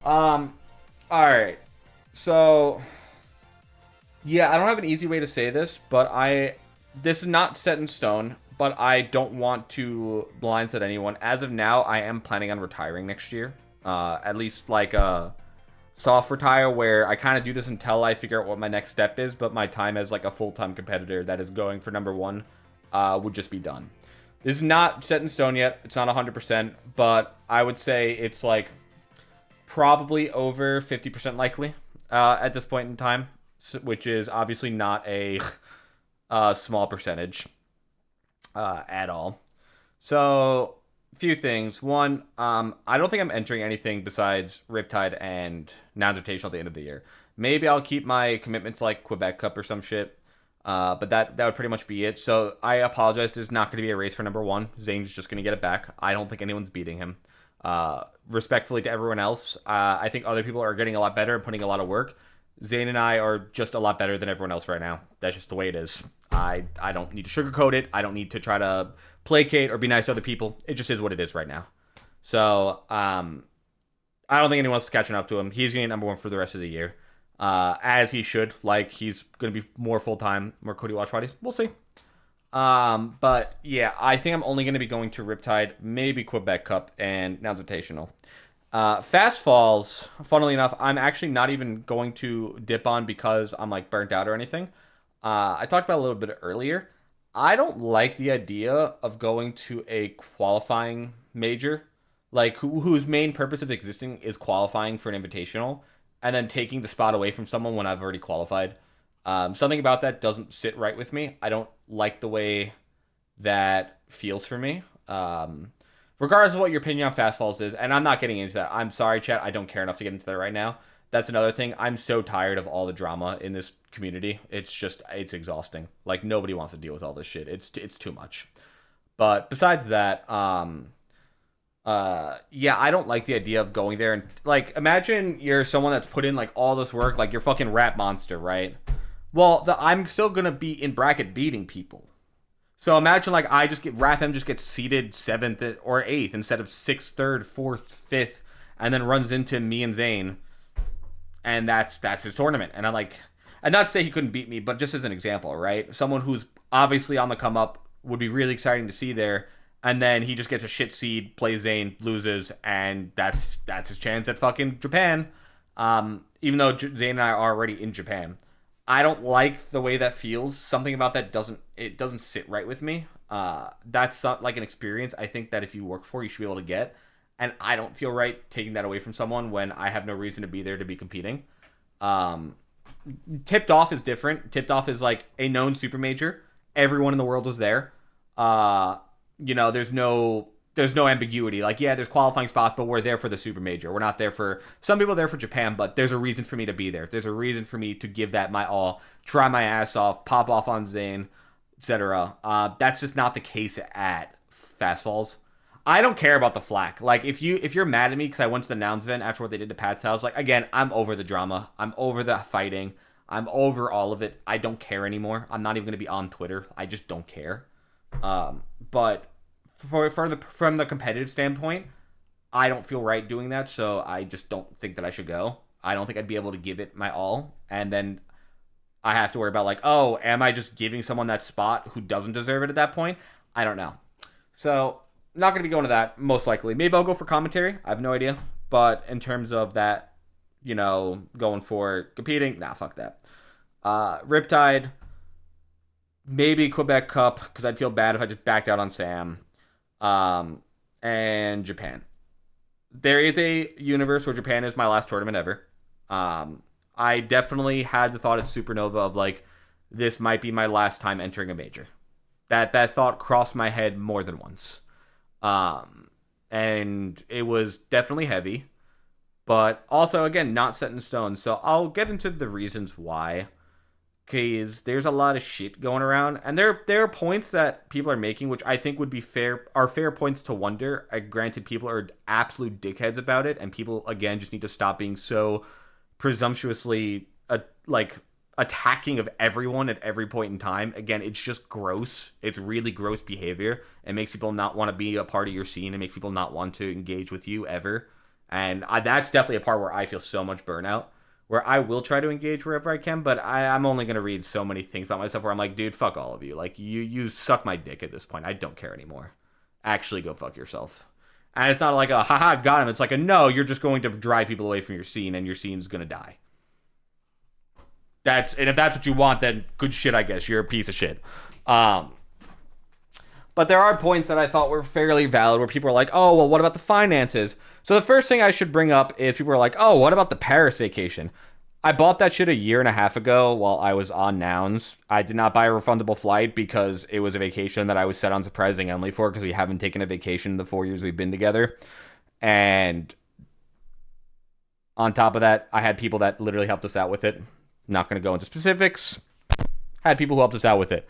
Um, all right. So, yeah, I don't have an easy way to say this, but this is not set in stone, but I don't want to blindside anyone. As of now, I am planning on retiring next year. At least like a soft retire where I kind of do this until I figure out what my next step is, but my time as like a full-time competitor that is going for number one would just be done. This is not set in stone yet. It's not 100%, but I would say it's like probably over 50% likely at this point in time, which is obviously not a small percentage at all. So, few things. One, I don't think I'm entering anything besides Riptide and Nouns Invitational at the end of the year. Maybe I'll keep my commitment to like Quebec Cup or some shit. But that would pretty much be it. So I apologize. There's not going to be a race for number one. Zane's just going to get it back. I don't think anyone's beating him. Respectfully to everyone else, I think other people are getting a lot better and putting a lot of work. Zane and I are just a lot better than everyone else right now. That's just the way it is. I don't need to sugarcoat it. I don't need to try to placate or be nice to other people. It just is what it is right now. So I don't think anyone's catching up to him. He's getting number one for the rest of the year, as he should. Like he's going to be more full time, more Cody watch parties. We'll see. But yeah, I think I'm only going to be going to Riptide, maybe Quebec Cup, and Nouns Invitational. Fast Falls, funnily enough, I'm actually not even going to dip on because I'm like burnt out or anything. I talked about it a little bit earlier. I don't like the idea of going to a qualifying major, like whose main purpose of existing is qualifying for an invitational, and then taking the spot away from someone when I've already qualified. Something about that doesn't sit right with me. I don't like the way that feels for me. Regardless of what your opinion on Fast Falls is, and I'm not getting into that. I'm sorry, chat. I don't care enough to get into that right now. That's another thing. I'm so tired of all the drama in this community. It's exhausting. Like nobody wants to deal with all this shit. It's too much. But besides that, yeah, I don't like the idea of going there and like imagine you're someone that's put in like all this work, like you're fucking Rap Monster, right? Well, I'm still gonna be in bracket beating people. So imagine like I just get Rap him just gets seated seventh or eighth instead of sixth, third, fourth, fifth, and then runs into me and Zane, and that's his tournament. And I'm like, and not to say he couldn't beat me, but just as an example, right? Someone who's obviously on the come up would be really exciting to see there, and then he just gets a shit seed, plays Zane, loses, and that's his chance at fucking Japan. Even though Zane and I are already in Japan. I don't like the way that feels. Something about that doesn't sit right with me. That's not like an experience I think that if you work for, you should be able to get. And I don't feel right taking that away from someone when I have no reason to be there to be competing. Um, Tipped Off is different. Tipped Off is like a known super major. Everyone in the world was there. Uh, there's no ambiguity. Like, yeah, there's qualifying spots, but we're there for the super major. We're not there for some people are there for Japan, but there's a reason for me to be there. There's a reason for me to give that my all, try my ass off, pop off on Zane, etc. That's just not the case at Fast Falls. I don't care about the flack. Like if you're mad at me because I went to the Nouns event after what they did to Pat's house, like again, I'm over the drama. I'm over the fighting. I'm over all of it. I don't care anymore. I'm not even gonna be on Twitter. I just don't care. But from the competitive standpoint, I don't feel right doing that, so I just don't think that I should go. I don't think I'd be able to give it my all, and then I have to worry about like, oh, am I just giving someone that spot who doesn't deserve it at that point? I don't know. So not gonna be going to that most likely. Maybe I'll go for commentary. I have no idea. But in terms of that, going for competing, nah, fuck that. Riptide, maybe Quebec Cup because I'd feel bad if I just backed out on Sam. And Japan. There is a universe where Japan is my last tournament ever. I definitely had the thought at Supernova of like, this might be my last time entering a major. That thought crossed my head more than once. And it was definitely heavy, but also again not set in stone. So I'll get into the reasons why. Because there's a lot of shit going around, and there are points that people are making, which I think would be fair points to wonder. Granted, people are absolute dickheads about it, and people again just need to stop being so presumptuously like attacking of everyone at every point in time. Again, it's just gross. It's really gross behavior. It makes people not want to be a part of your scene. It makes people not want to engage with you ever. And that's definitely a part where I feel so much burnout, where I will try to engage wherever I can, but I'm only going to read so many things about myself where I'm like, dude, fuck all of you. Like, you suck my dick at this point. I don't care anymore. Actually go fuck yourself. And it's not like a haha got him. It's like a no, you're just going to drive people away from your scene and your scene's gonna die. And if that's what you want, then good shit, I guess. You're a piece of shit. But there are points that I thought were fairly valid where people are like, oh, well, what about the finances? So the first thing I should bring up is people are like, oh, what about the Paris vacation? I bought that shit a year and a half ago while I was on Nouns. I did not buy a refundable flight because it was a vacation that I was set on surprising Emily for because we haven't taken a vacation in the 4 years we've been together. And on top of that, I had people that literally helped us out with it. Not going to go into specifics. Had people who helped us out with it.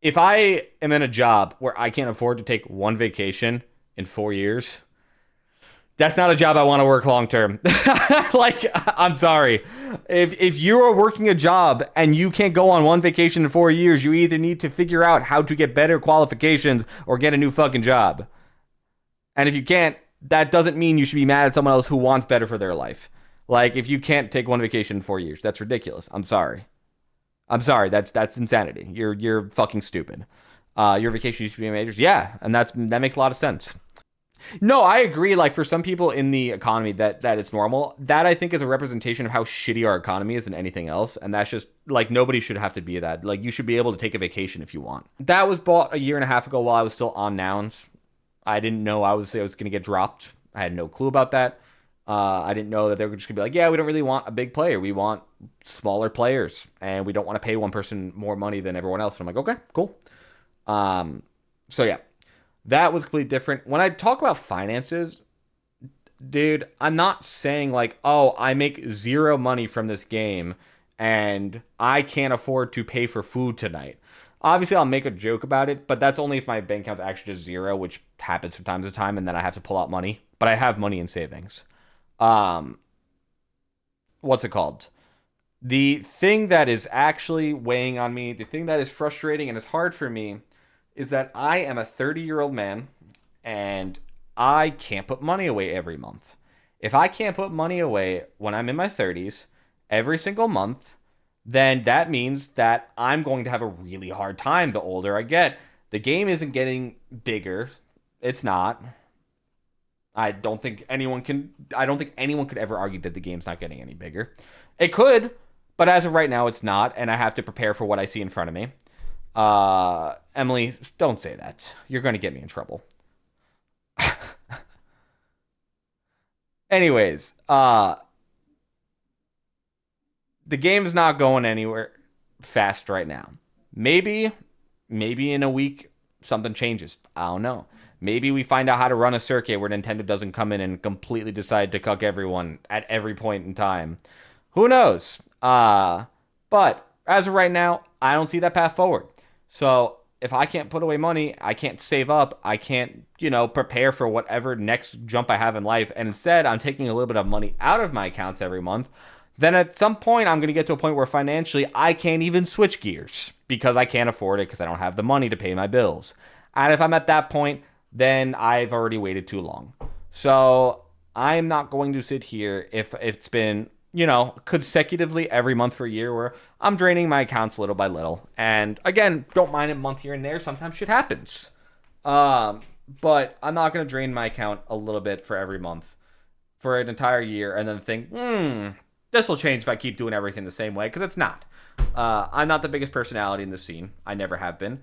If I am in a job where I can't afford to take one vacation in 4 years, that's not a job I want to work long term. Like, I'm sorry. If you are working a job and you can't go on one vacation in 4 years, you either need to figure out how to get better qualifications or get a new fucking job. And if you can't, that doesn't mean you should be mad at someone else who wants better for their life. Like, if you can't take one vacation in 4 years, that's ridiculous. I'm sorry. That's insanity. You're fucking stupid. Your vacation used to be majors. Yeah, and that makes a lot of sense. No, I agree. Like, for some people in the economy that it's normal. That, I think, is a representation of how shitty our economy is than anything else. And that's just, like, nobody should have to be that. Like, you should be able to take a vacation if you want. That was bought a year and a half ago while I was still on Nouns. I didn't know I was going to get dropped. I had no clue about that. I didn't know that they were just going to be like, yeah, we don't really want a big player. We want smaller players. And we don't want to pay one person more money than everyone else. And I'm like, okay, cool. So, yeah. That was completely different. When I talk about finances, dude, I'm not saying like, oh, I make zero money from this game and I can't afford to pay for food tonight. Obviously, I'll make a joke about it, but that's only if my bank account's actually just zero, which happens from time to time, and then I have to pull out money. But I have money in savings. What's it called? The thing that is actually weighing on me, the thing that is frustrating and is hard for me, is that I am a 30-year-old man and I can't put money away every month. If I can't put money away when I'm in my 30s every single month, then that means that I'm going to have a really hard time the older I get. The game isn't getting bigger. It's not. I don't think anyone could ever argue that the game's not getting any bigger. It could, but as of right now, it's not, and I have to prepare for what I see in front of me. Emily, don't say that. You're going to get me in trouble. Anyways, the game's not going anywhere fast right now. Maybe in a week something changes. I don't know. Maybe we find out how to run a circuit where Nintendo doesn't come in and completely decide to cuck everyone at every point in time. Who knows? But as of right now, I don't see that path forward. So if I can't put away money, I can't save up, I can't, prepare for whatever next jump I have in life, and instead I'm taking a little bit of money out of my accounts every month, then at some point I'm going to get to a point where financially I can't even switch gears because I can't afford it because I don't have the money to pay my bills. And if I'm at that point, then I've already waited too long. So I'm not going to sit here if it's been consecutively every month for a year where I'm draining my accounts little by little. And again, don't mind a month here and there. Sometimes shit happens. But I'm not going to drain my account a little bit for every month for an entire year and then think, this will change if I keep doing everything the same way, because it's not. I'm not the biggest personality in the scene. I never have been.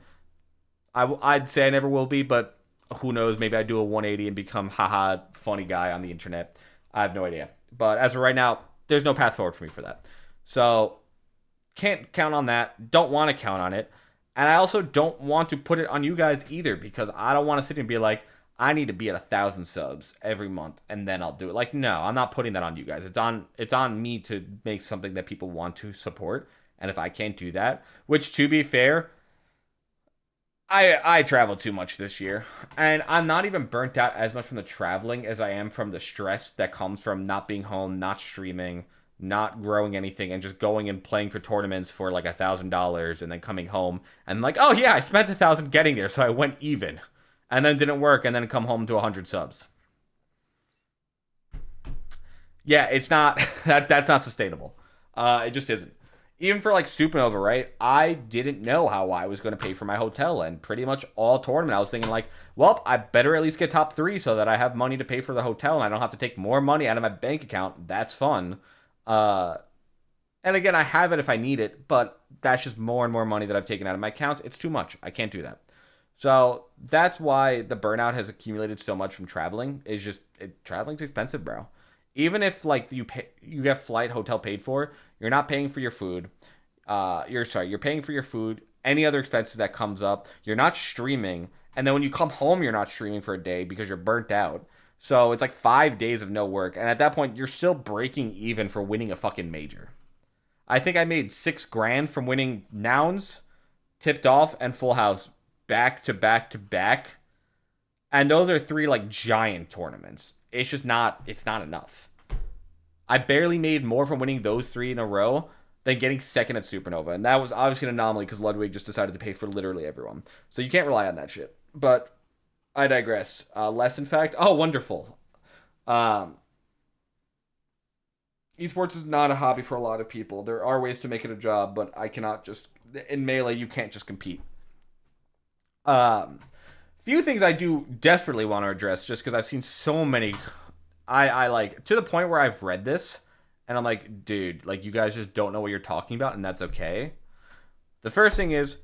I'd say I never will be, but who knows? Maybe I do a 180 and become haha funny guy on the internet. I have no idea. But as of right now, there's no path forward for me for that. So, can't count on that. Don't want to count on it. And I also don't want to put it on you guys either, because I don't want to sit and be like, I need to be at 1,000 subs every month and then I'll do it. Like, no, I'm not putting that on you guys. It's on me to make something that people want to support. And if I can't do that, which to be fair, I traveled too much this year, and I'm not even burnt out as much from the traveling as I am from the stress that comes from not being home, not streaming, not growing anything, and just going and playing for tournaments for like $1,000 and then coming home and like, oh yeah, I spent 1,000 getting there, so I went even, and then didn't work, and then come home to 100 subs. Yeah, it's not that's not sustainable. It just isn't. Even for like Supernova, right? I didn't know how I was going to pay for my hotel, and pretty much all tournament I was thinking like, well, I better at least get top 3 so that I have money to pay for the hotel and I don't have to take more money out of my bank account. That's fun. Uh, and again, I have it if I need it, but that's just more and more money that I've taken out of my account. It's too much. I can't do that. So that's why the burnout has accumulated so much from traveling. Is just traveling's expensive, bro. Even if like you get flight, hotel paid for, you're not paying for your food. You're paying for your food. Any other expenses that comes up, you're not streaming, and then when you come home, you're not streaming for a day because you're burnt out. So it's like 5 days of no work, and at that point, you're still breaking even for winning a fucking major. I think I made 6 grand from winning Nouns, Tipped Off, and Full House back to back to back. And those are 3 like giant tournaments. It's just not it's not enough. I barely made more from winning those 3 in a row than getting second at Supernova. And that was obviously an anomaly because Ludwig just decided to pay for literally everyone. So you can't rely on that shit. But I digress. Less in fact. Oh, wonderful. Um, Esports is not a hobby for a lot of people. There are ways to make it a job, but I cannot just in Melee you can't just compete. Um, Few things I do desperately want to address just because I've seen so many. I like to the point where I've read this and I'm like, dude, like you guys just don't know what you're talking about, and that's okay. The first thing is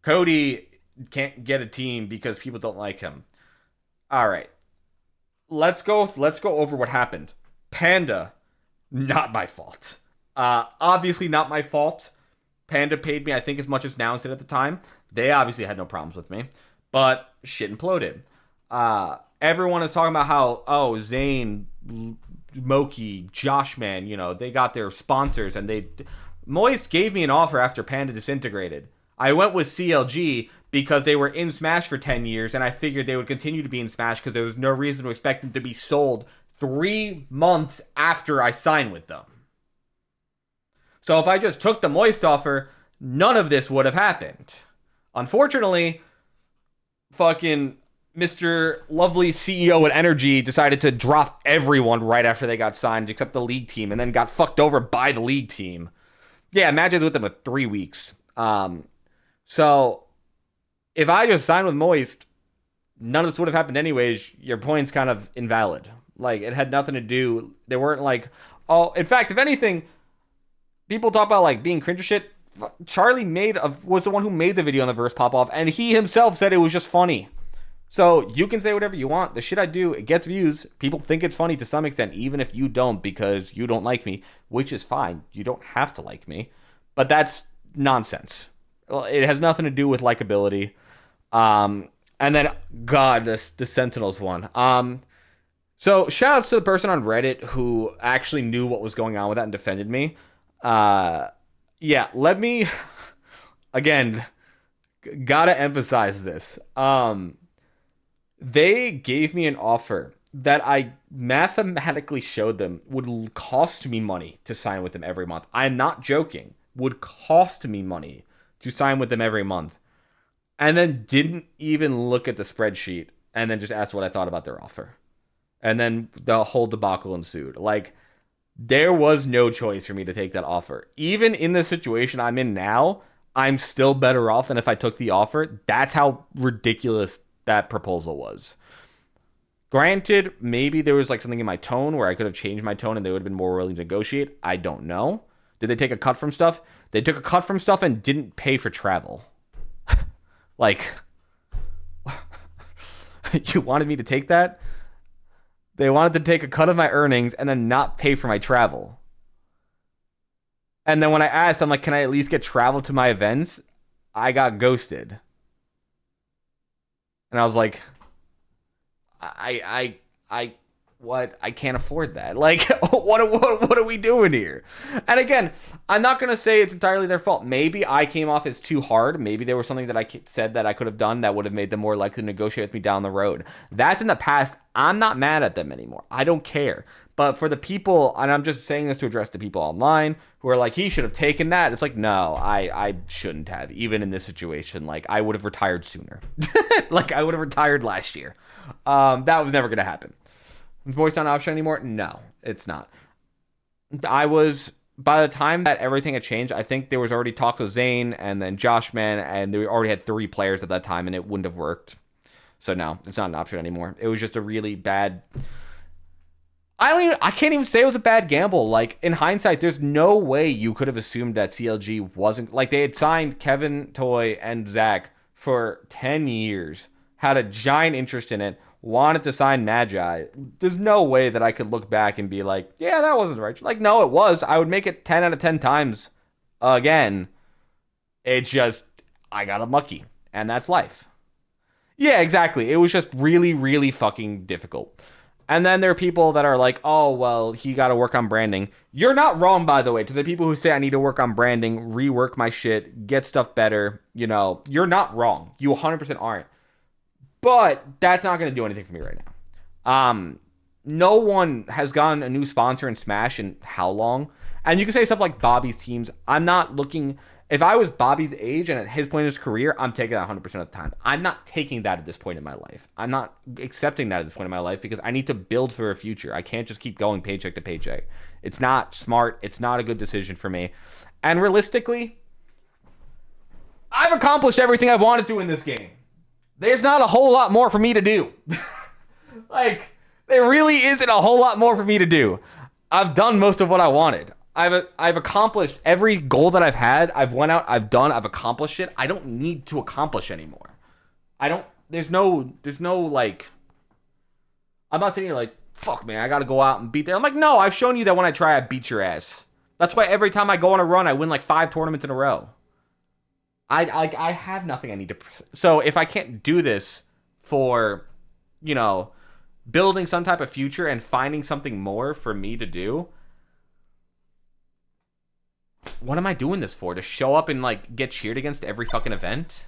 Cody can't get a team because people don't like him. All right, let's go over what happened. Panda, not my fault. Obviously not my fault. Panda paid me, I think, as much as Nouns did at the time. They obviously had no problems with me, but shit imploded. Everyone is talking about how, oh, Zane, Moki, Joshman, they got their sponsors, and Moist gave me an offer after Panda disintegrated. I went with CLG because they were in Smash for 10 years, and I figured they would continue to be in Smash because there was no reason to expect them to be sold 3 months after I signed with them. So if I just took the Moist offer, none of this would have happened. Unfortunately, fucking Mr. Lovely CEO at Energy decided to drop everyone right after they got signed except the league team, and then got fucked over by the league team. Yeah, Magic's with them with 3 weeks. So if I just signed with Moist, none of this would have happened anyways. Your point's kind of invalid. Like, it had nothing to do. They weren't like, oh, in fact, if anything, people talk about like being cringe or shit. Charlie was the one who made the video on the verse pop off, and he himself said it was just funny. So you can say whatever you want. The shit I do, it gets views. People think it's funny to some extent, even if you don't, because you don't like me, which is fine. You don't have to like me, but that's nonsense. It has nothing to do with likability. And then God, the Sentinels one. So shout outs to the person on Reddit who actually knew what was going on with that and defended me. Yeah, let me again gotta emphasize this. They gave me an offer that I mathematically showed them would cost me money to sign with them every month. I'm not joking. Would cost me money to sign with them every month. And then didn't even look at the spreadsheet and then just asked what I thought about their offer. And then the whole debacle ensued. Like, there was no choice for me to take that offer. Even in the situation I'm in now, I'm still better off than if I took the offer. That's how ridiculous that proposal was. Granted, maybe there was like something in my tone where I could have changed my tone and they would have been more willing to negotiate. I don't know. Did they take a cut from stuff? They took a cut from stuff and didn't pay for travel. Like, you wanted me to take that? They wanted to take a cut of my earnings and then not pay for my travel. And then when I asked, I'm like, can I at least get travel to my events? I got ghosted. And I was like, what? I can't afford that. Like, what are we doing here? And again, I'm not going to say it's entirely their fault. Maybe I came off as too hard. Maybe there was something that I said that I could have done that would have made them more likely to negotiate with me down the road. That's in the past. I'm not mad at them anymore. I don't care. But for the people, and I'm just saying this to address the people online who are like, he should have taken that. It's like, no, I shouldn't have. Even in this situation, like, I would have retired sooner. Like, I would have retired last year. That was never going to happen. Is Moist not an option anymore? No, it's not. by the time that everything had changed, I think there was already talk of Zane and then Josh Man, and they already had 3 players at that time, and it wouldn't have worked. So no, it's not an option anymore. It was just a really bad. I can't even say it was a bad gamble. Like, in hindsight, there's no way you could have assumed that CLG wasn't, like, they had signed Kevin, Toy, and Zach for 10 years, had a giant interest in it, wanted to sign Magi. There's no way that I could look back and be like, yeah, that wasn't right. Like, no, it was. I would make it 10 out of 10 times again. It's just, I got unlucky, and that's life. Yeah, exactly. It was just really, really fucking difficult. And then there are people that are like, oh, well, he got to work on branding. You're not wrong, by the way. To the people who say I need to work on branding, rework my shit, get stuff better, you're not wrong. You 100% aren't. But that's not going to do anything for me right now. No one has gotten a new sponsor in Smash in how long? And you can say stuff like Bobby's teams. I'm not looking... If I was Bobby's age and at his point in his career, I'm taking that 100% of the time. I'm not taking that at this point in my life. I'm not accepting that at this point in my life because I need to build for a future. I can't just keep going paycheck to paycheck. It's not smart. It's not a good decision for me. And realistically, I've accomplished everything I've wanted to in this game. There's not a whole lot more for me to do. Like, there really isn't a whole lot more for me to do. I've done most of what I wanted. I've accomplished every goal that I've had. I've went out, I've accomplished it. I don't need to accomplish anymore. There's no like, I'm not sitting here like, fuck man, I gotta go out and beat there. I'm like, no, I've shown you that when I try, I beat your ass. That's why every time I go on a run, I win like 5 tournaments in a row. I have nothing I need to, so if I can't do this for, building some type of future and finding something more for me to do, what am I doing this for? To show up and like get cheered against every fucking event?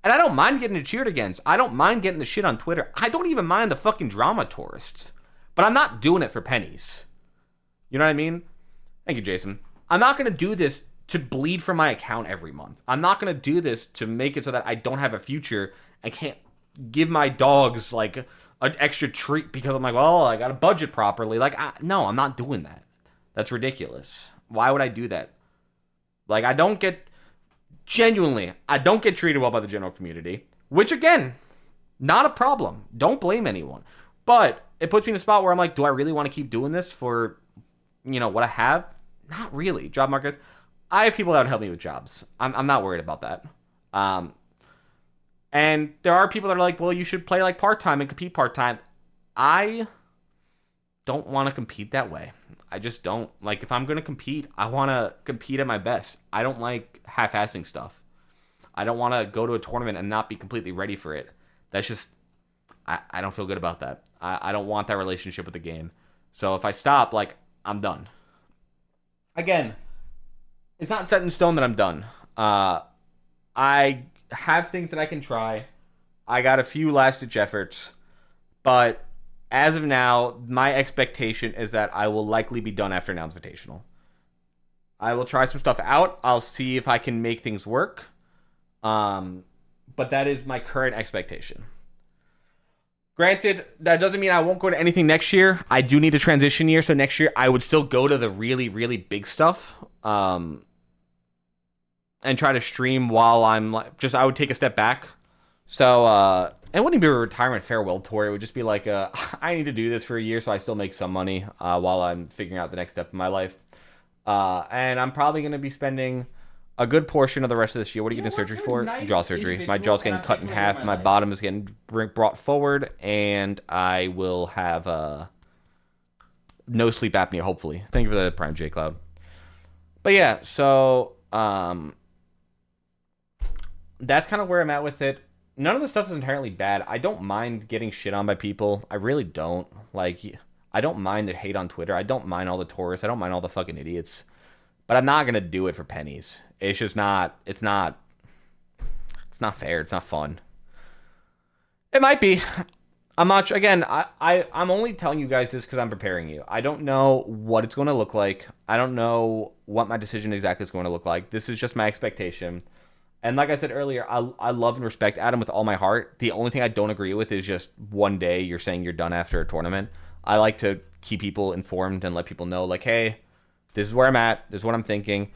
And I don't mind getting cheered against. I don't mind getting the shit on Twitter. I don't even mind the fucking drama tourists. But I'm not doing it for pennies. You know what I mean? Thank you, Jason. I'm not going to do this to bleed for my account every month. I'm not going to do this to make it so that I don't have a future and can't give my dogs like an extra treat because I'm like, well, I got to budget properly. Like, no, I'm not doing that. That's ridiculous. Why would I do that? Like, I don't get treated well by the general community, which, again, not a problem. Don't blame anyone. But it puts me in a spot where I'm like, do I really want to keep doing this for, what I have? Not really. Job market. I have people that would help me with jobs. I'm not worried about that. And there are people that are like, well, you should play like part-time and compete part-time. I don't want to compete that way. I just don't. Like, if I'm going to compete, I want to compete at my best. I don't like half-assing stuff. I don't want to go to a tournament and not be completely ready for it. That's just, I don't feel good about that. I don't want that relationship with the game. So if I stop, like, I'm done. Again, it's not set in stone that I'm done. I have things that I can try. I got a few last-ditch efforts. But as of now, my expectation is that I will likely be done after Nouns Invitational. I will try some stuff out. I'll see if I can make things work. But that is my current expectation. Granted, that doesn't mean I won't go to anything next year. I do need a transition year, so next year I would still go to the really, really big stuff. And try to stream while I'm like, I would take a step back. So, it wouldn't be a retirement farewell tour. It would just be like, I need to do this for a year so I still make some money while I'm figuring out the next step in my life. And I'm probably going to be spending a good portion of the rest of this year. What are you getting surgery for? Nice jaw surgery. My jaw's getting cut in half. My bottom is getting brought forward. And I will have no sleep apnea, hopefully. Thank you for the Prime J Cloud. But yeah, so that's kind of where I'm at with it. None of the stuff is inherently bad. I don't mind getting shit on by people. I really don't. Like, I don't mind the hate on Twitter. I don't mind all the tourists. I don't mind all the fucking idiots. But I'm not going to do it for pennies. It's just not, it's not fair. It's not fun. It might be. I'm not, again, I'm only telling you guys this because I'm preparing you. I don't know what it's going to look like. I don't know what my decision exactly is going to look like. This is just my expectation. And like I said earlier, I love and respect Adam with all my heart. The only thing I don't agree with is just one day you're saying you're done after a tournament. I like to keep people informed and let people know, like, hey, This is where I'm at. This is what I'm thinking.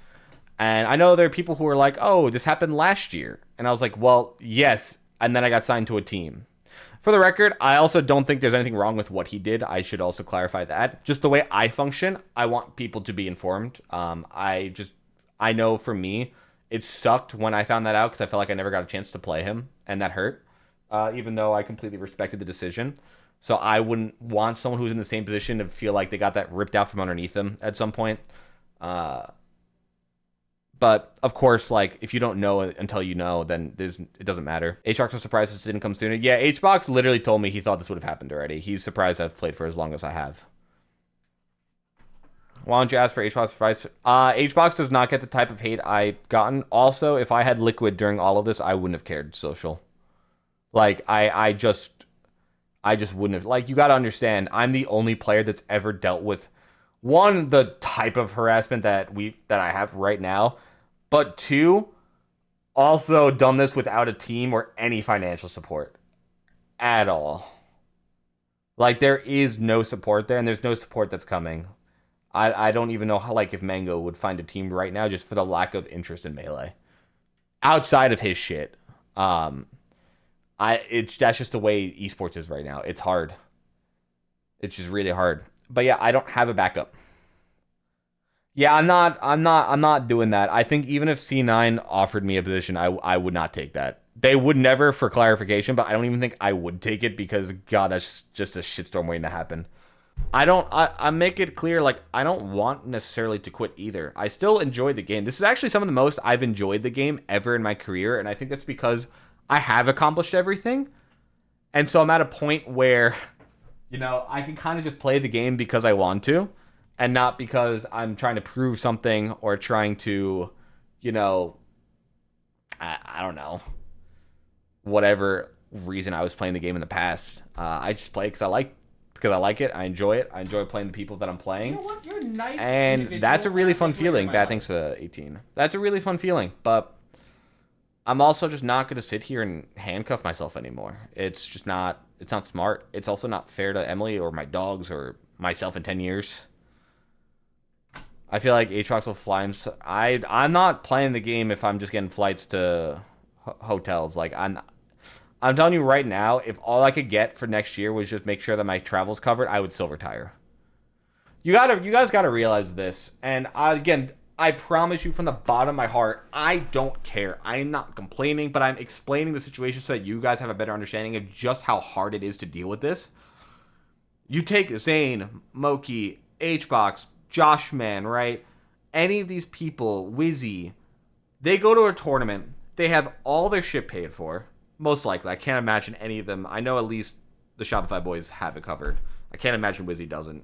And I know there are people who are like, oh, this happened last year. And I was like, well, yes. And then I got signed to a team. For the record, I also don't think there's anything wrong with what he did. I should also clarify that. Just the way I function, I want people to be informed. I know for me, it sucked when I found that out because I felt like I never got a chance to play him. And that hurt, even though I completely respected the decision. So I wouldn't want someone who's in the same position to feel like they got that ripped out from underneath them at some point. But, of course, like, if you don't know until you know, then it doesn't matter. HBox was surprised this didn't come sooner. Yeah, HBox literally told me he thought this would have happened already. He's surprised I've played for as long as I have. Why don't you ask for HBox advice? HBox does not get the type of hate I've gotten. Also, if I had Liquid during all of this, I wouldn't have cared social. Like, I just wouldn't have. Like, you got to understand, I'm the only player that's ever dealt with, one, the type of harassment that I have right now, but two, also done this without a team or any financial support at all. Like, there is no support there, and there's no support that's coming. I don't even know how, like, if Mango would find a team right now just for the lack of interest in Melee. Outside of his shit. That's just the way esports is right now. It's hard. It's just really hard. But yeah, I don't have a backup. Yeah, I'm not doing that. I think even if C9 offered me a position, I would not take that. They would never, for clarification, but I don't even think I would take it because, God, that's just a shitstorm waiting to happen. I make it clear, like, I don't want necessarily to quit either. I still enjoy the game. This is actually some of the most I've enjoyed the game ever in my career, and I think that's because I have accomplished everything. And so I'm at a point where, you know, I can kind of just play the game because I want to, and not because I'm trying to prove something or trying to, you know, I don't know, whatever reason I was playing the game in the past. I just play because I like it. I enjoy it. I enjoy playing the people that I'm playing. You know what? You're nice. And that's a really fun feeling. Bad thanks to 18. That's a really fun feeling. But I'm also just not going to sit here and handcuff myself anymore. It's just not. It's not smart. It's also not fair to Emily or my dogs or myself in 10 years. I feel like HBox will fly him. I'm not playing the game if I'm just getting flights to hotels. Like, I'm telling you right now, if all I could get for next year was just make sure that my travel's covered, I would still retire. You guys gotta realize this. And again, I promise you from the bottom of my heart, I don't care. I am not complaining, but I'm explaining the situation so that you guys have a better understanding of just how hard it is to deal with this. You take Zane, Moki, HBox, Joshman, right? Any of these people, Wizzy, they go to a tournament. They have all their shit paid for. Most likely. I can't imagine any of them. I know at least the Shopify boys have it covered. I can't imagine Wizzy doesn't.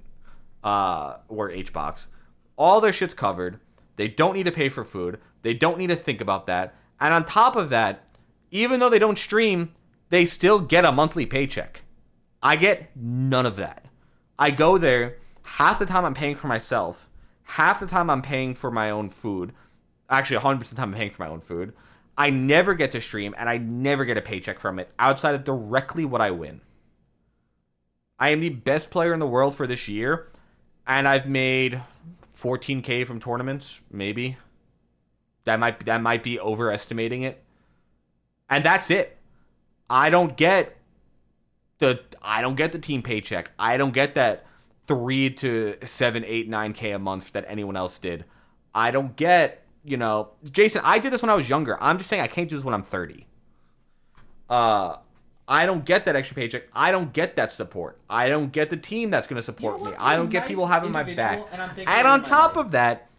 Or HBox. All their shit's covered. They don't need to pay for food. They don't need to think about that. And on top of that, even though they don't stream, they still get a monthly paycheck. I get none of that. I go there. Half the time I'm paying for myself. Half the time I'm paying for my own food. Actually, 100% of the time I'm paying for my own food. I never get to stream, and I never get a paycheck from it outside of directly what I win. I am the best player in the world for this year, and I've made 14K from tournaments, maybe. That might be overestimating it. And that's it. I don't get the team paycheck. I don't get that 3 to 7, 8, 9K a month that anyone else did. I don't get, you know, Jason, I did this when I was younger. I'm just saying I can't do this when I'm 30. I don't get that extra paycheck. I don't get that support. I don't get the team that's going to support me. I don't get people having my back. And on top of that,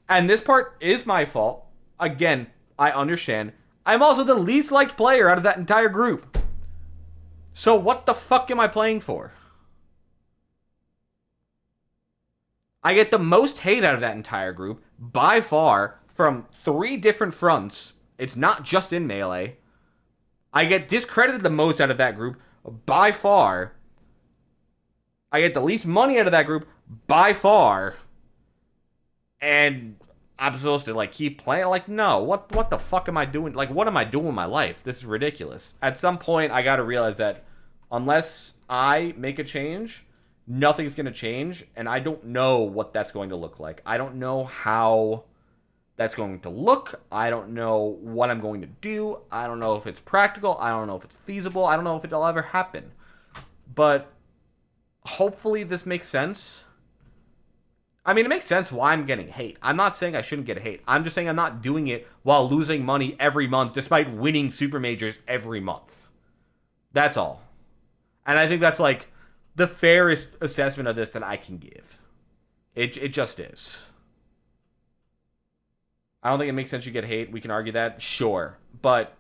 and this part is my fault, again, I understand, I'm also the least liked player out of that entire group. So what the fuck am I playing for? I get the most hate out of that entire group, by far, from 3 different fronts. It's not just in Melee. I get discredited the most out of that group, by far. I get the least money out of that group, by far. And I'm supposed to, like, keep playing? Like, no. What the fuck am I doing? Like, what am I doing with my life? This is ridiculous. At some point, I gotta realize that unless I make a change, nothing's going to change, and I don't know what that's going to look like. I don't know how that's going to look. I don't know what I'm going to do. I don't know if it's practical. I don't know if it's feasible. I don't know if it'll ever happen. But hopefully this makes sense. I mean, it makes sense why I'm getting hate. I'm not saying I shouldn't get hate. I'm just saying I'm not doing it while losing money every month despite winning super majors every month. That's all. And I think that's like the fairest assessment of this that I can give. It just is. I don't think it makes sense you get hate. We can argue that, sure. But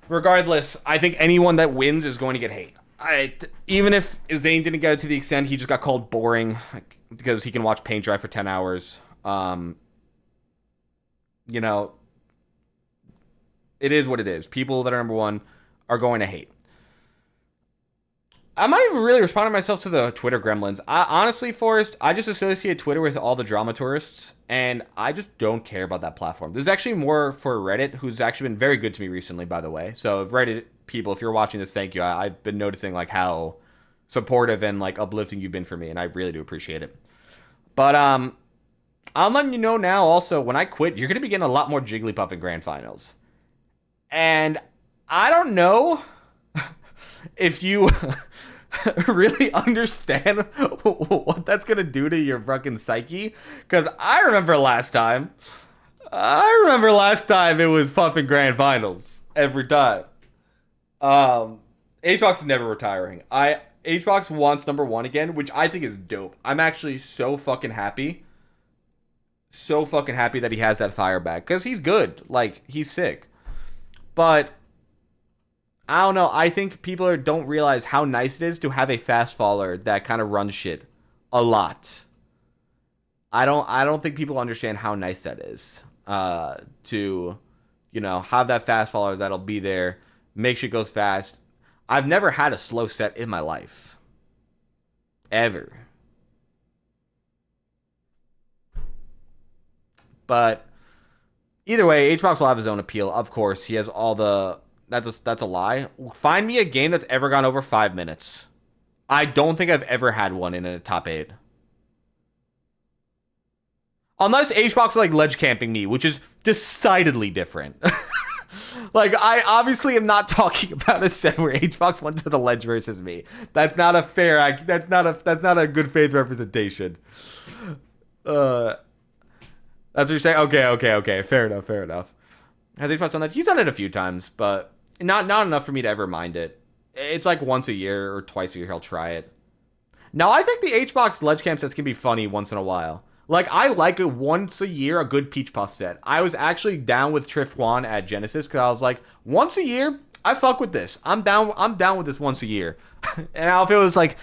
regardless, I think anyone that wins is going to get hate. Even if Zane didn't get it to the extent he just got called boring because he can watch paint dry for 10 hours. You know, it is what it is. People that are number one are going to hate. I'm not even really responding myself to the Twitter gremlins. Honestly, Forrest, I just associate Twitter with all the drama tourists, and I just don't care about that platform. This is actually more for Reddit, who's actually been very good to me recently, by the way. So, if Reddit people, if you're watching this, thank you. I've been noticing like how supportive and like uplifting you've been for me, and I really do appreciate it. But I'm letting you know now. Also, when I quit, you're gonna be getting a lot more Jigglypuff in Grand Finals, and I don't know if you really understand what that's gonna do to your fucking psyche. Because I remember last time it was Puffin Grand Finals every time. HBox is never retiring. HBox wants number one again, which I think is dope. I'm actually so fucking happy. So fucking happy that he has that fire back. Because he's good. Like, he's sick. But I don't know. I think people don't realize how nice it is to have a fast faller that kind of runs shit a lot. I don't think people understand how nice that is. To, you know, have that fast faller that'll be there, make shit goes fast. I've never had a slow set in my life. Ever. But either way, HBox will have his own appeal. Of course, he has all the... That's a lie. Find me a game that's ever gone over 5 minutes. I don't think I've ever had one in a top 8. Unless HBox like ledge camping me, which is decidedly different. Like, I obviously am not talking about a set where HBox went to the ledge versus me. That's not a fair... That's not a good faith representation. That's what you're saying? Okay. Fair enough. Has HBox done that? He's done it a few times, but not enough for me to ever mind it. It's like once a year or twice a year he'll try it. Now, I think the HBox ledge camp sets can be funny once in a while. Like, I like it once a year, a good Peach Puff set. I was actually down with Triff Juan at Genesis because I was like, once a year, I fuck with this. I'm down with this once a year. And now if it was like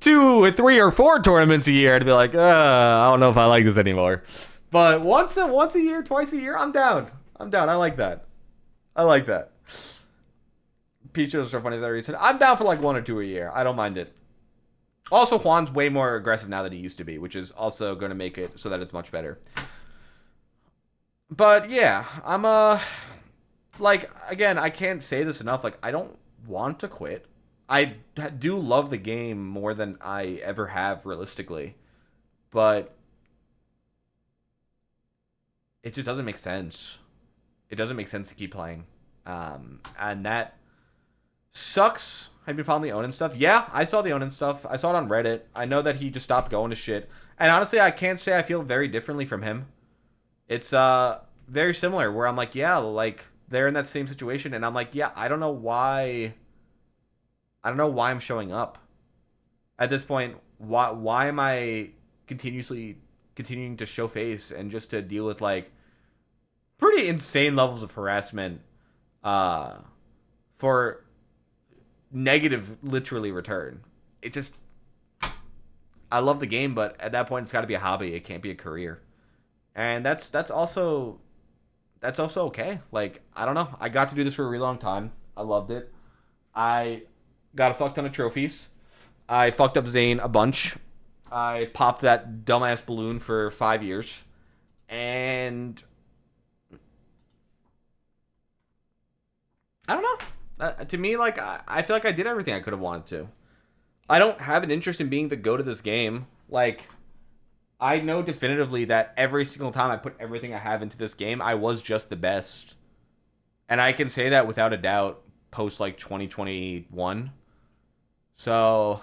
2 or 3 or 4 tournaments a year, I'd be like, I don't know if I like this anymore. But once a year, twice a year, I'm down. I like that. Peach is so funny that he said, I'm down for like 1 or 2 a year. I don't mind it. Also, Juan's way more aggressive now than he used to be, which is also going to make it so that it's much better. But yeah, I'm like, again, I can't say this enough. Like, I don't want to quit. I do love the game more than I ever have realistically. But it just doesn't make sense. It doesn't make sense to keep playing. And that sucks. Have you been following the Onin stuff? Yeah, I saw the Onin stuff. I saw it on Reddit. I know that he just stopped going to shit. And honestly, I can't say I feel very differently from him. It's very similar where I'm like, yeah, like they're in that same situation. And I'm like, yeah, I don't know why I'm showing up. At this point, why am I continuing to show face and just to deal with like pretty insane levels of harassment for negative literally return. It just, I love the game, but at that point it's got to be a hobby. It can't be a career. And that's also okay. Like, I don't know. I got to do this for a really long time. I loved it. I got a fuck ton of trophies. I fucked up Zane a bunch. I popped that dumbass balloon for 5 years. And I don't know. To me, like, I feel like I did everything I could have wanted to. I don't have an interest in being the GOAT of this game. Like, I know definitively that every single time I put everything I have into this game, I was just the best. And I can say that without a doubt post like 2021. So,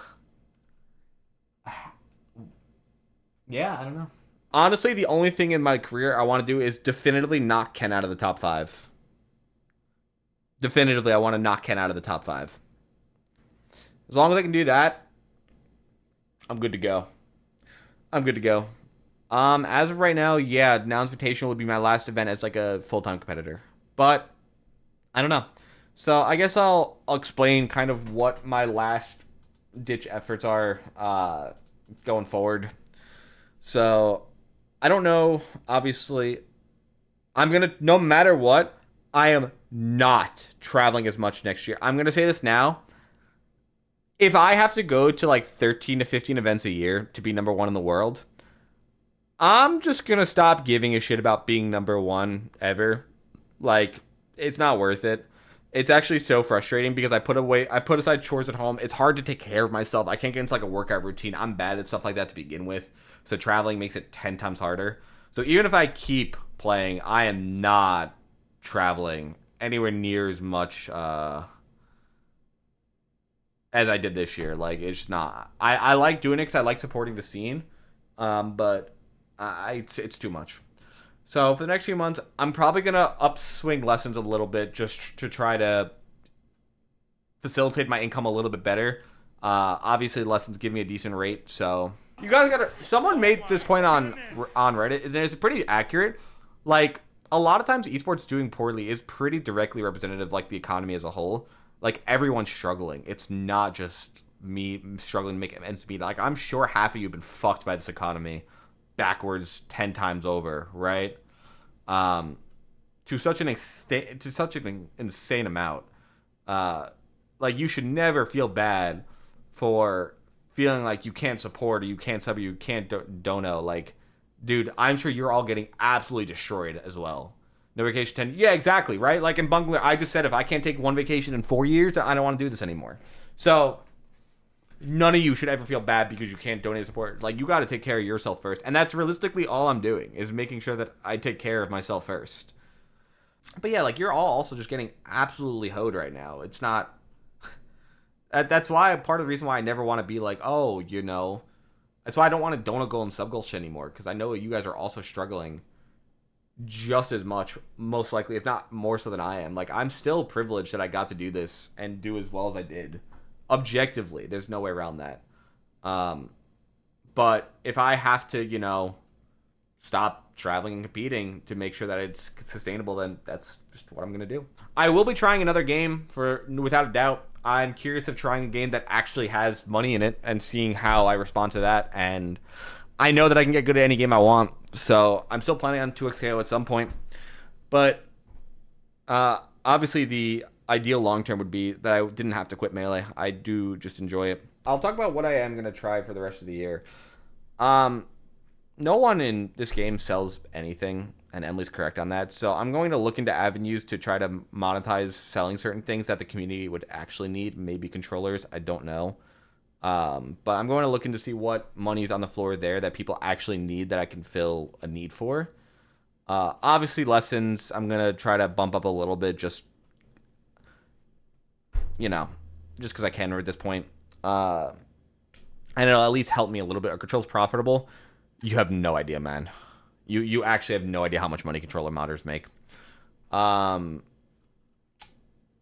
yeah, I don't know. Honestly, the only thing in my career I want to do is definitively knock Ken out of the top 5. Definitively, I want to knock Ken out of the top 5. As long as I can do that, I'm good to go. I'm good to go. As of right now, yeah, Nouns Invitational would be my last event as like a full-time competitor. But I don't know. So I guess I'll explain kind of what my last ditch efforts are going forward. So I don't know. Obviously, I'm gonna no matter what, I am not traveling as much next year. I'm gonna say this now. If I have to go to like 13 to 15 events a year to be number 1 in the world, I'm just gonna stop giving a shit about being number 1 ever. Like, it's not worth it. It's actually so frustrating because I put aside chores at home. It's hard to take care of myself. I can't get into like a workout routine. I'm bad at stuff like that to begin with. So traveling makes it 10 times harder. So even if I keep playing, I am not traveling anywhere near as much as I did this year. Like, it's not. I like doing it because I like supporting the scene. But it's too much. So for the next few months, I'm probably going to upswing lessons a little bit just to try to facilitate my income a little bit better. Obviously, lessons give me a decent rate, so you guys gotta. Someone made this point on Reddit, and it's pretty accurate. Like, a lot of times, esports doing poorly is pretty directly representative, like the economy as a whole. Like, everyone's struggling. It's not just me struggling to make ends meet. Like, I'm sure half of you have been fucked by this economy backwards 10 times over, right? To such an insane amount. Like, you should never feel bad for feeling like you can't support or you can't sub or you can't dono. Like, dude, I'm sure you're all getting absolutely destroyed as well. No vacation 10. Yeah, exactly, right? Like in Bungler, I just said if I can't take one vacation in 4 years, I don't want to do this anymore. So none of you should ever feel bad because you can't donate support. Like, you got to take care of yourself first. And that's realistically all I'm doing is making sure that I take care of myself first. But yeah, like, you're all also just getting absolutely hoed right now. It's not... That's why part of the reason why I never want to be like, oh, you know... That's why I don't want to donut goal and sub goal shit anymore. Because I know you guys are also struggling just as much, most likely, if not more so than I am. Like, I'm still privileged that I got to do this and do as well as I did. Objectively, there's no way around that. But if I have to, you know, stop traveling and competing to make sure that it's sustainable, then that's just what I'm going to do. I will be trying another game without a doubt. I'm curious of trying a game that actually has money in it and seeing how I respond to that. And I know that I can get good at any game I want. So I'm still planning on 2xKO at some point. But obviously the ideal long term would be that I didn't have to quit Melee. I do just enjoy it. I'll talk about what I am going to try for the rest of the year. No one in this game sells anything, and Emily's correct on that. So I'm going to look into avenues to try to monetize selling certain things that the community would actually need. Maybe controllers, I don't know. But I'm going to look into see what money's on the floor there that people actually need that I can fill a need for. Obviously, lessons, I'm going to try to bump up a little bit just, you know, just because I can at this point. And it'll at least help me a little bit. Our control's profitable. You have no idea, man. You actually have no idea how much money controller modders make.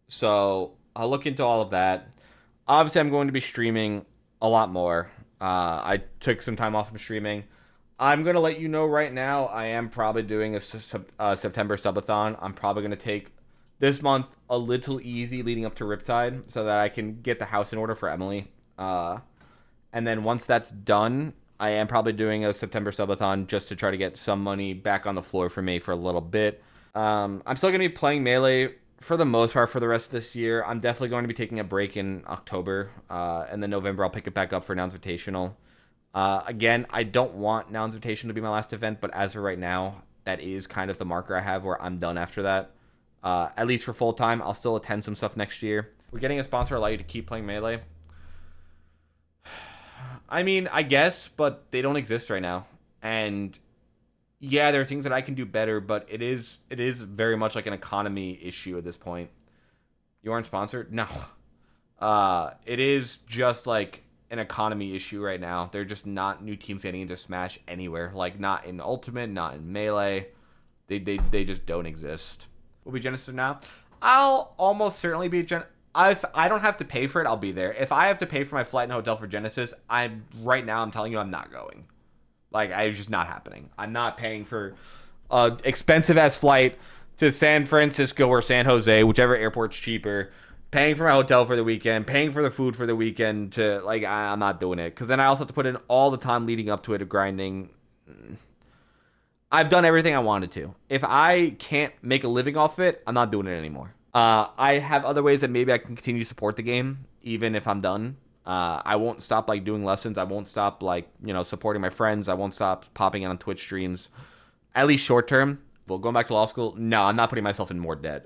So I'll look into all of that. Obviously, I'm going to be streaming a lot more. I took some time off from streaming. I'm going to let you know right now, I am probably doing a September subathon. I'm probably going to take this month a little easy leading up to Riptide so that I can get the house in order for Emily. And then once that's done, I am probably doing a September subathon just to try to get some money back on the floor for me for a little bit. I'm still going to be playing Melee for the most part for the rest of this year. I'm definitely going to be taking a break in October. And then November, I'll pick it back up for Nouns Invitational. Again, I don't want Nouns Invitational to be my last event, but as of right now, that is kind of the marker I have where I'm done after that. At least for full time, I'll still attend some stuff next year. We're getting a sponsor allow you to keep playing Melee. I mean, I guess, but they don't exist right now. And yeah, there are things that I can do better, but it is very much like an economy issue at this point. You aren't sponsored? No. It is just like an economy issue right now. They're just not new teams getting into Smash anywhere. Like not in Ultimate, not in Melee. They just don't exist. We'll be Genesis now. I'll almost certainly be If I don't have to pay for it, I'll be there. If I have to pay for my flight and hotel for Genesis, I'm right now. I'm telling you, I'm not going. Like, it's just not happening. I'm not paying for a expensive ass flight to San Francisco or San Jose, whichever airport's cheaper. Paying for my hotel for the weekend, paying for the food for the weekend. To like, I'm not doing it because then I also have to put in all the time leading up to it of grinding. I've done everything I wanted to. If I can't make a living off it, I'm not doing it anymore. I have other ways that maybe I can continue to support the game, even if I'm done. I won't stop like doing lessons. I won't stop like, supporting my friends. I won't stop popping in on Twitch streams, at least short term. Well, going back to law school, no, I'm not putting myself in more debt.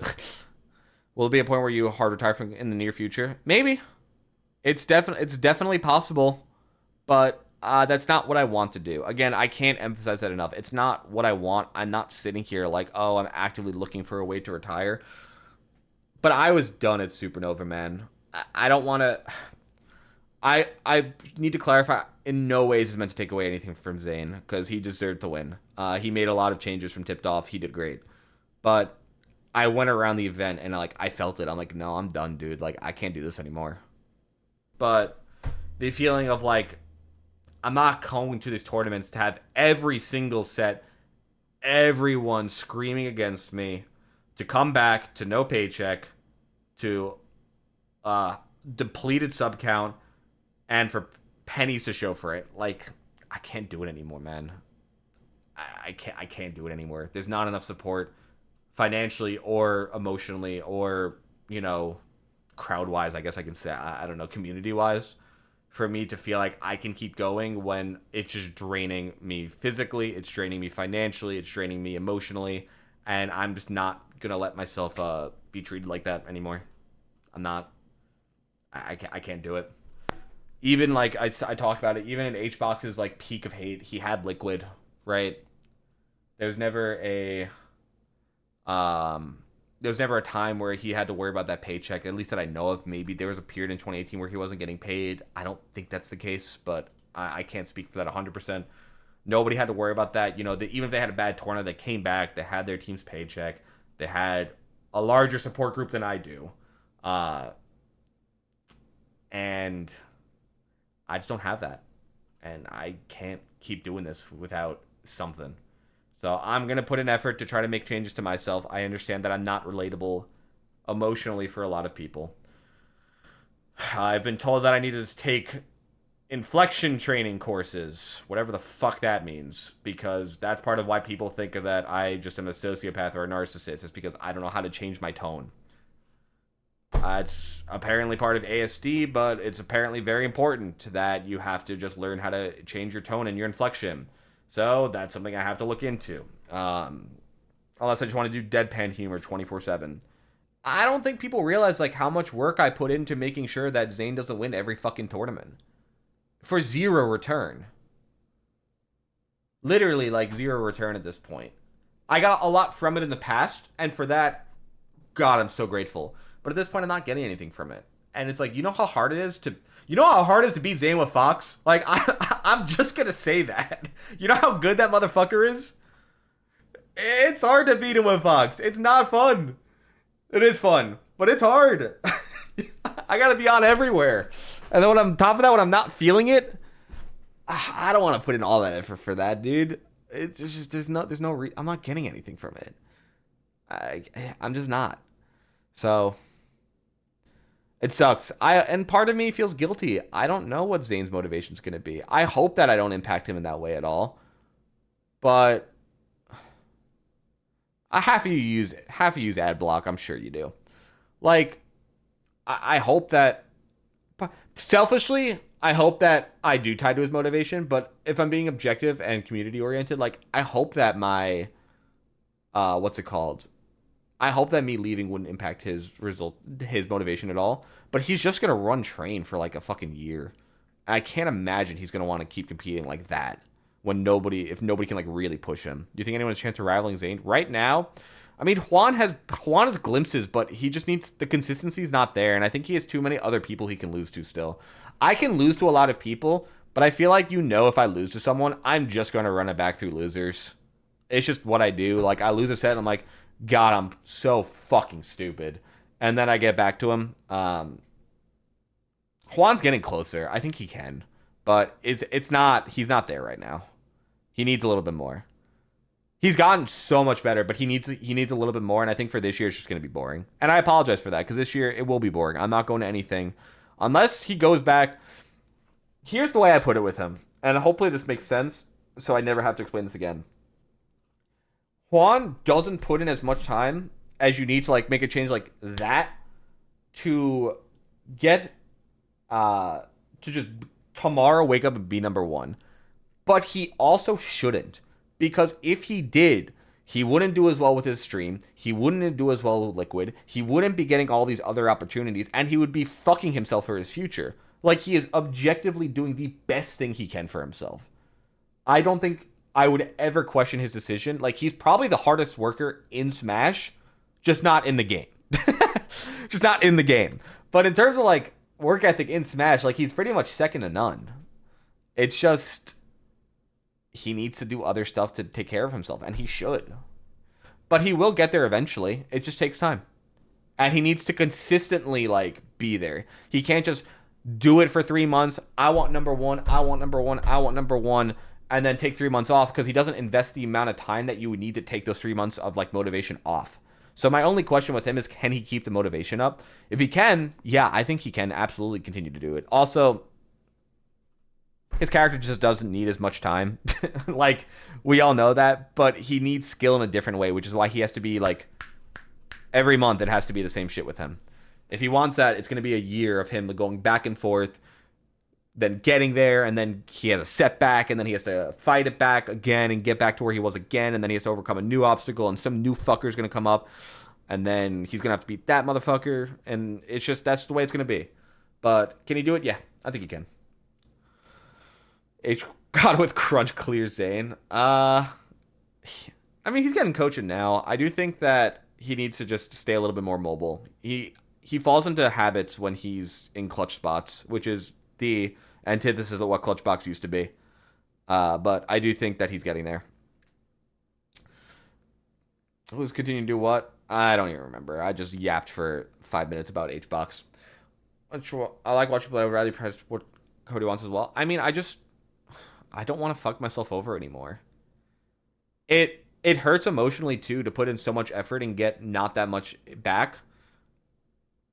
Will it be a point where you hard retire in the near future? Maybe. It's definitely possible, but that's not what I want to do. Again, I can't emphasize that enough. It's not what I want. I'm not sitting here like, oh, I'm actively looking for a way to retire. But I was done at Supernova, man. I don't want to. I need to clarify. In no ways is meant to take away anything from Zane because he deserved to win. He made a lot of changes from tipped off. He did great, but I went around the event and like I felt it. I'm like, no, I'm done, dude. Like I can't do this anymore. But the feeling of like I'm not going to these tournaments to have every single set, everyone screaming against me, to come back to no paycheck, to depleted sub count, and for pennies to show for it. Like I can't do it anymore, man. I can't do it anymore. There's not enough support financially or emotionally or crowd wise, I guess I can say. I don't know, community wise, for me to feel like I can keep going when it's just draining me physically, it's draining me financially, it's draining me emotionally, and I'm just not gonna let myself be treated like that anymore. I'm not. I can't do it. Even like I talked about it, even in HBox's like peak of hate, he had Liquid, right? There's never a time where he had to worry about that paycheck, at least that I know of. Maybe there was a period in 2018 where he wasn't getting paid. I don't think that's the case, but I can't speak for that 100%. Nobody had to worry about that. Even if they had a bad tournament, they came back, they had their team's paycheck, they had a larger support group than I do. And I just don't have that. And I can't keep doing this without something. So I'm going to put an effort to try to make changes to myself. I understand that I'm not relatable emotionally for a lot of people. I've been told that I need to take inflection training courses, whatever the fuck that means, because that's part of why people think that I just am a sociopath or a narcissist. It's because I don't know how to change my tone. It's apparently part of ASD, but it's apparently very important that you have to just learn how to change your tone and your inflection. So that's something I have to look into. Unless I just want to do deadpan humor 24/7. I don't think people realize like how much work I put into making sure that Zane doesn't win every fucking tournament. For zero return. Literally like zero return at this point. I got a lot from it in the past, and for that, God, I'm so grateful. But at this point, I'm not getting anything from it. And it's like, you know how hard it is to beat Zane with Fox? Like, I'm just going to say that. You know how good that motherfucker is? It's hard to beat him with Fox. It's not fun. It is fun, but it's hard. I got to be on everywhere. And then when I'm top of that, when I'm not feeling it, I don't want to put in all that effort for that, dude. It's just, I'm not getting anything from it. I'm just not. So it sucks. And part of me feels guilty. I don't know what Zane's motivation is going to be. I hope that I don't impact him in that way at all. But I have to use ad block. I'm sure you do. Like, I hope that selfishly, I hope that I do tie to his motivation. But if I'm being objective and community oriented, like I hope that my what's it called? I hope that me leaving wouldn't impact his motivation at all. But he's just gonna run train for like a fucking year. I can't imagine he's going to want to keep competing like that if nobody can like really push him. Do you think anyone has a chance of rivaling Zayn right now? I mean, Juan has glimpses, but he just needs the consistency's not there, and I think he has too many other people he can lose to still. I can lose to a lot of people, but I feel like if I lose to someone, I'm just going to run it back through losers. It's just what I do. Like I lose a set, and I'm like, God, I'm so fucking stupid, and then I get back to him. Juan's getting closer. I think he can, but it's not. He's not there right now. He needs a little bit more. He's gotten so much better, but he needs a little bit more. And I think for this year, it's just going to be boring. And I apologize for that because this year it will be boring. I'm not going to anything unless he goes back. Here's the way I put it with him, and hopefully this makes sense, so I never have to explain this again. Juan doesn't put in as much time as you need to like make a change like that to get to just tomorrow wake up and be number one. But he also shouldn't. Because if he did, he wouldn't do as well with his stream. He wouldn't do as well with Liquid. He wouldn't be getting all these other opportunities. And he would be fucking himself for his future. Like, he is objectively doing the best thing he can for himself. I don't think I would ever question his decision. Like, he's probably the hardest worker in Smash, just not in the game. Just not in the game. But in terms of, like, work ethic in Smash, like, he's pretty much second to none. It's just he needs to do other stuff to take care of himself, and he should. But he will get there eventually. It just takes time. And he needs to consistently, like, be there. He can't just do it for 3 months. I want number one, I want number one, I want number one, and then take 3 months off because he doesn't invest the amount of time that you would need to take those 3 months of, like, motivation off. So my only question with him is, can he keep the motivation up? If he can, yeah, I think he can absolutely continue to do it. Also, his character just doesn't need as much time. Like, we all know that, but he needs skill in a different way, which is why he has to be, like, every month it has to be the same shit with him. If he wants that, it's going to be a year of him going back and forth, then getting there, and then he has a setback, and then he has to fight it back again and get back to where he was again, and then he has to overcome a new obstacle, and some new fucker is going to come up, and then he's going to have to beat that motherfucker, and it's just, that's the way it's going to be. But can he do it? Yeah, I think he can. God with Crunch clears Zayn. I mean, he's getting coaching now. I do think that he needs to just stay a little bit more mobile. He falls into habits when he's in clutch spots, which is the antithesis of what clutch box used to be. But I do think that he's getting there. Who's continuing to do what? I don't even remember. I just yapped for 5 minutes about H-Box. I like watching play. I would rather press what Cody wants as well. I mean, I don't want to fuck myself over anymore. It hurts emotionally, too, to put in so much effort and get not that much back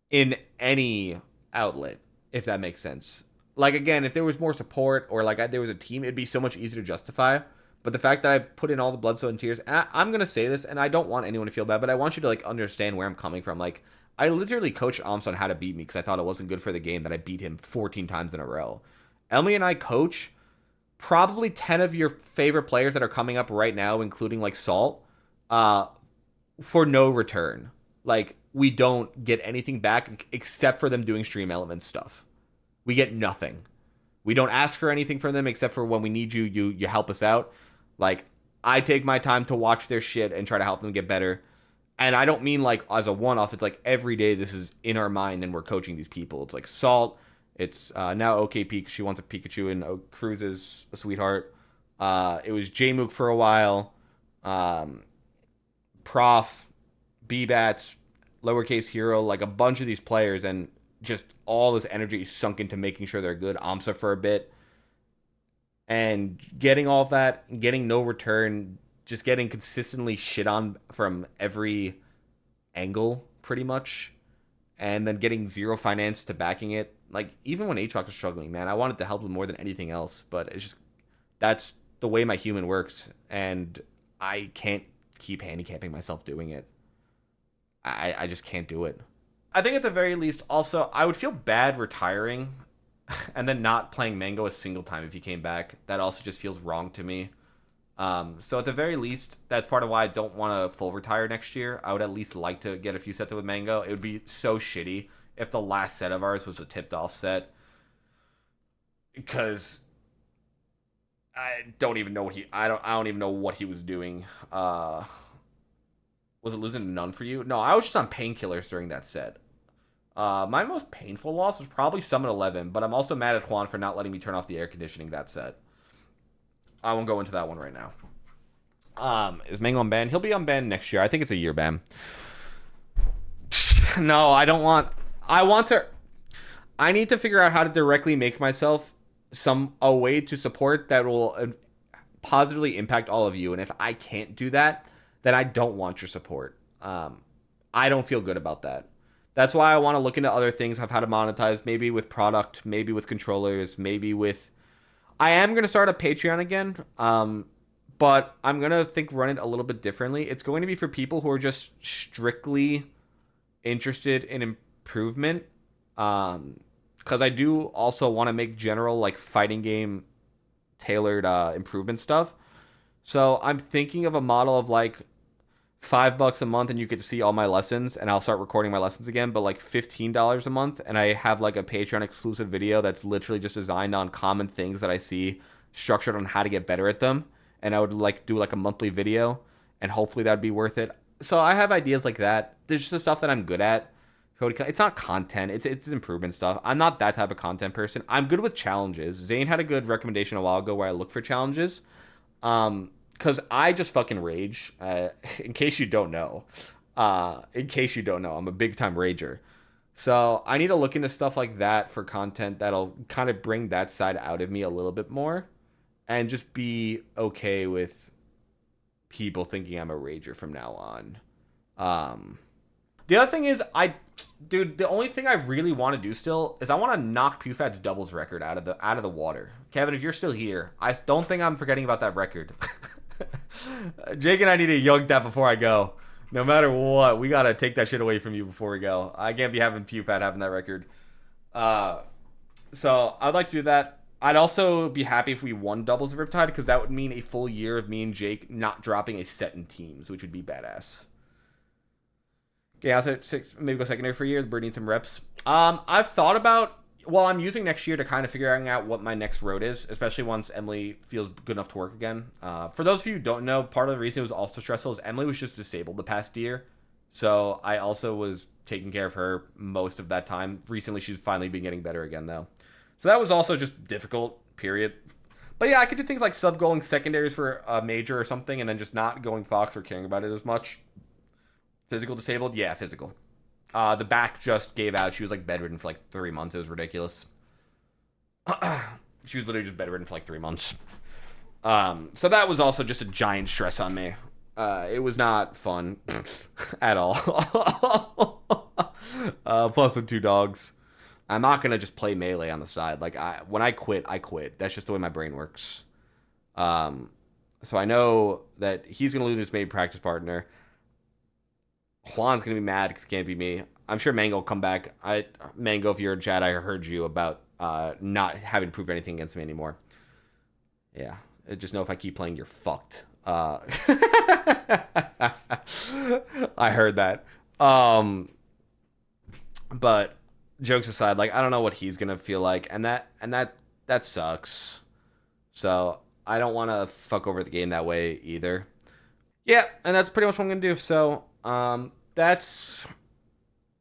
in any outlet, if that makes sense. Like, again, if there was more support or, like, there was a team, it'd be so much easier to justify. But the fact that I put in all the blood, sweat, and tears, and I'm going to say this, and I don't want anyone to feel bad, but I want you to, like, understand where I'm coming from. Like, I literally coached Amps on how to beat me because I thought it wasn't good for the game that I beat him 14 times in a row. Emily and I coach probably 10 of your favorite players that are coming up right now, including, like, Salt, for no return. Like, we don't get anything back except for them doing stream element stuff. We get nothing. We don't ask for anything from them except for when we need you, you help us out. Like, I take my time to watch their shit and try to help them get better. And I don't mean, like, as a one-off. It's, like, every day this is in our mind and we're coaching these people. It's, like, Salt. It's now OKP. She wants a Pikachu, and Cruz is a sweetheart. It was Jmook for a while. Prof, B-Bats, Lowercase Hero, like a bunch of these players, and just all this energy sunk into making sure they're good. Amsa for a bit. And getting all of that, getting no return, just getting consistently shit on from every angle, pretty much. And then getting zero finance to backing it. Like, even when H-Box was struggling, man, I wanted to help him more than anything else. But it's just, that's the way my human works. And I can't keep handicapping myself doing it. I just can't do it. I think at the very least, also, I would feel bad retiring and then not playing Mango a single time if he came back. That also just feels wrong to me. So at the very least, that's part of why I don't want to full retire next year. I would at least like to get a few sets with Mango. It would be so shitty if the last set of ours was a tipped off set. because I don't even know what he was doing. Was it losing to none for you? No, I was just on painkillers during that set. My most painful loss was probably Summon 11, but I'm also mad at Juan for not letting me turn off the air conditioning that set. I won't go into that one right now. Is Mango unbanned? He'll be unbanned next year. I think it's a year ban. No, I don't want. I want to. I need to figure out how to directly make myself a way to support that will positively impact all of you. And if I can't do that, then I don't want your support. I don't feel good about that. That's why I want to look into other things of how to monetize, maybe with product, maybe with controllers, maybe with. I am going to start a Patreon again, but I'm going to run it a little bit differently. It's going to be for people who are just strictly interested in improvement. Because I do also want to make general like fighting game tailored improvement stuff. So I'm thinking of a model of like $5 a month and you get to see all my lessons and I'll start recording my lessons again, but like $15 a month and I have like a Patreon exclusive video that's literally just designed on common things that I see, structured on how to get better at them, and I would like do like a monthly video and hopefully that'd be worth it. So I have ideas like that. There's just the stuff that I'm good at. It's not content, it's improvement stuff. I'm not that type of content person. I'm good with challenges. Zane had a good recommendation a while ago where I look for challenges. Because I just fucking rage. In case you don't know. I'm a big time rager. So I need to look into stuff like that for content that'll kind of bring that side out of me a little bit more. And just be okay with people thinking I'm a rager from now on. The other thing is, dude, the only thing I really want to do still is I want to knock PewFat's doubles record out of the water. Kevin, if you're still here, I don't think I'm forgetting about that record. Jake and I need to yoke that before I go. No matter what, we gotta take that shit away from you before we go. I can't be having PewFat having that record. So I'd like to do that. I'd also be happy if we won doubles of Riptide because that would mean a full year of me and Jake not dropping a set in teams, which would be badass. Okay, I'll say 6, maybe go secondary for a year. The bird needs some reps. I've thought about. Well, I'm using next year to kind of figuring out what my next road is, especially once Emily feels good enough to work again. For those of you who don't know, part of the reason it was also stressful is Emily was just disabled the past year. So I also was taking care of her most of that time. Recently, she's finally been getting better again, though. So that was also just difficult, period. But yeah, I could do things like sub-goaling secondaries for a major or something and then just not going Fox or caring about it as much. Physical disabled? Yeah, physical. The back just gave out. She was like bedridden for like 3 months. It was ridiculous. She was literally just bedridden for like 3 months. So that was also just a giant stress on me. It was not fun at all. Plus with 2 dogs. I'm not going to just play melee on the side. Like when I quit, I quit. That's just the way my brain works. So I know that he's going to lose his main practice partner. Juan's going to be mad because it can't be me. I'm sure Mango will come back. Mango, if you're in chat, I heard you about not having to prove anything against me anymore. Yeah. Just know if I keep playing, you're fucked. I heard that. But jokes aside, like I don't know what he's going to feel like. And that sucks. So I don't want to fuck over the game that way either. Yeah, and that's pretty much what I'm going to do. So that's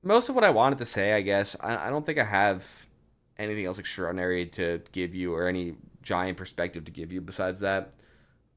most of what I wanted to say, I guess. I don't think I have anything else extraordinary to give you or any giant perspective to give you besides that.